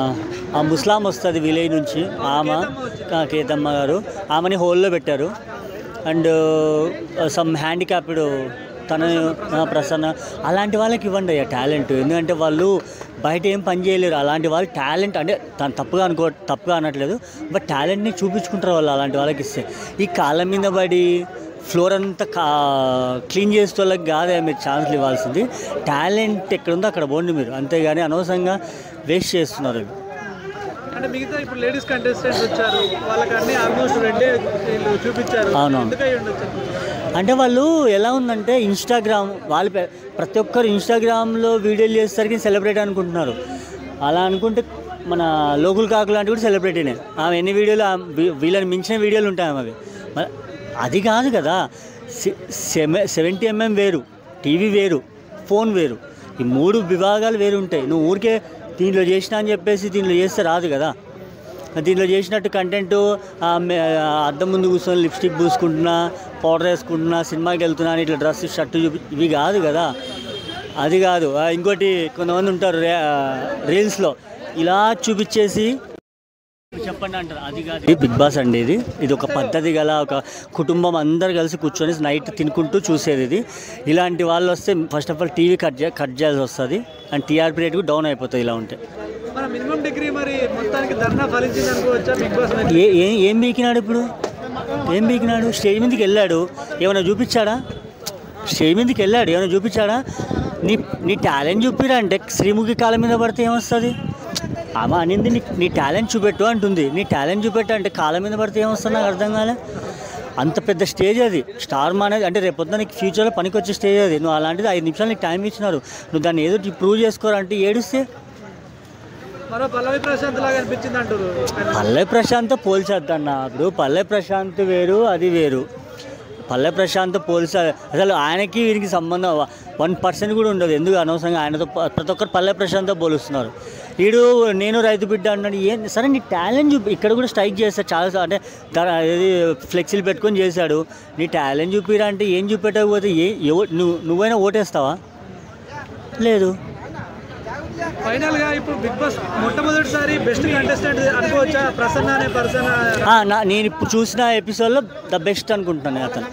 ఆ ముస్లాం వస్తుంది విలేజ్ నుంచి ఆమె కేతమ్మ గారు ఆమెని హోల్లో పెట్టారు. అండ్ సమ్ హ్యాండిక్యాప్డ్ తన ప్రసన్న అలాంటి వాళ్ళకి ఇవ్వండి అయ్యా టాలెంట్. ఎందుకంటే వాళ్ళు బయట ఏం పని చేయలేరు. అలాంటి వాళ్ళు టాలెంట్ అంటే తను తప్పుగా అనట్లేదు, బట్ టాలెంట్ని చూపించుకుంటారు వాళ్ళు. అలాంటి వాళ్ళకి ఇస్తే ఈ కాళ్ళ మీద పడి ఫ్లోర్ అంతా క్లీన్ చేసే వాళ్ళకి కాదే మీరు ఛాన్స్లు ఇవ్వాల్సింది. టాలెంట్ ఎక్కడుందో అక్కడ పోండి మీరు, అంతేగాని అనవసరంగా వేస్ట్ చేస్తున్నారు. అంటే మిగతా ఇప్పుడు లేడీస్ కంటెస్టెంట్స్ వచ్చారు, వాళ్ళకి అన్ని ఆల్మోస్ట్ రెడ్డే చూపించారు. అవునవును. అంటే వాళ్ళు ఎలా ఉందంటే ఇన్స్టాగ్రామ్ వాళ్ళు ప్రతి ఒక్కరు ఇన్స్టాగ్రామ్లో వీడియోలు చేసేసరికి సెలబ్రిటీ అనుకుంటున్నారు. అలా అనుకుంటే మన లోకుల్ కాకు లాంటి కూడా సెలబ్రిటీనే. ఆమె ఎన్ని వీడియోలు వీళ్ళని మించిన వీడియోలు ఉంటాయి అవి. అది కాదు కదా, 70 mm వేరు, టీవీ వేరు, ఫోన్ వేరు, ఈ 3 విభాగాలు వేరు ఉంటాయి. నువ్వు ఊరికే దీంట్లో చేసినా అని చెప్పేసి దీంట్లో చేస్తే రాదు కదా. దీంట్లో చేసినట్టు కంటెంట్ అద్దం ముందు కూర్చొని లిప్స్టిక్ పూసుకుంటున్నా, పౌడర్ వేసుకుంటున్నా, సినిమాకి వెళ్తున్నా అని ఇట్లా డ్రెస్ షర్టు ఇవి కాదు కదా. అది కాదు. ఇంకోటి కొంతమంది ఉంటారు రీల్స్లో ఇలా చూపించేసి చెప్పండి అంటారు, అది కాదు. బిగ్ బాస్ అండి, ఇది ఒక పద్ధతి గల ఒక కుటుంబం అందరు కలిసి కూర్చొని నైట్ తినుకుంటూ చూసేది. ఇది ఇలాంటి వాళ్ళు వస్తే first of all TV cut చేయాల్సి వస్తుంది అండ్ టీఆర్పీ రేట్ కూడా డౌన్ అయిపోతుంది ఇలా ఉంటే. ఏం బీకినాడు ఇప్పుడు? ఏం బీకినాడు? స్టేజ్ మీదకి వెళ్ళాడు, ఏమైనా చూపించాడా? స్టేజ్ మీదకి వెళ్ళాడు, ఏమైనా చూపించాడా? నీ టాలెంట్ చూపిరా అంటే శ్రీముఖి కాళ్ళ మీద పడితే ఏమొస్తుంది? ఆమె అనింది నీ టాలెంట్ చూపెట్టు అంటుంది. నీ టాలెంట్ చూపెట్టు అంటే కాళ్ళ మీద పడితే ఏమొస్తుంది? నాకు అర్థం కాలే. అంత పెద్ద స్టేజ్ అది, స్టార్ మా అనేది. అంటే రేపొద్దున నీకు ఫ్యూచర్లో పనికి వచ్చే స్టేజ్ అది. నువ్వు అలాంటిది 5 నిమిషాలు నీకు టైం ఇచ్చినారు, నువ్వు దాన్ని ఏదో ప్రూవ్ చేసుకోరంటే ఏడుస్తే పల్లవి ప్రశాంత్ లాగా అనిపించింది అంటారు. పల్లవి ప్రశాంత్ పోల్చొద్దన్న. ఇప్పుడు పల్లవి ప్రశాంత్ వేరు, అది వేరు. పల్లవి ప్రశాంత్ పోల్చా అసలు ఆయనకి వీరికి సంబంధం 1% కూడా ఉండదు. ఎందుకు అనవసరంగా ఆయనతో ప్రతి ఒక్కరు పల్లవి ప్రశాంత్తో పోలుస్తున్నారు. వీడు నేను రైతు బిడ్డ అన్నాడు. సరే నీ టాలెంట్ చూపి. ఇక్కడ కూడా స్ట్రైక్ చేస్తాడు చాలా, అంటే ఏది ఫ్లెక్సీలు పెట్టుకొని చేశాడు. నీ టాలెంట్ చూపిరా అంటే ఏం చూపెట్టకపోతే నువ్వైనా ఓటేస్తావా? లేదు. ఫైనల్గా ఇప్పుడు బిగ్ బాస్ మొట్టమొదటిసారి బెస్ట్ కంటెస్టెంట్ అనుకోవచ్చా ప్రసన్న అనే పర్సన్? నేను ఇప్పుడు చూసిన ఎపిసోడ్లో ద బెస్ట్ అనుకుంటున్నాను అతను.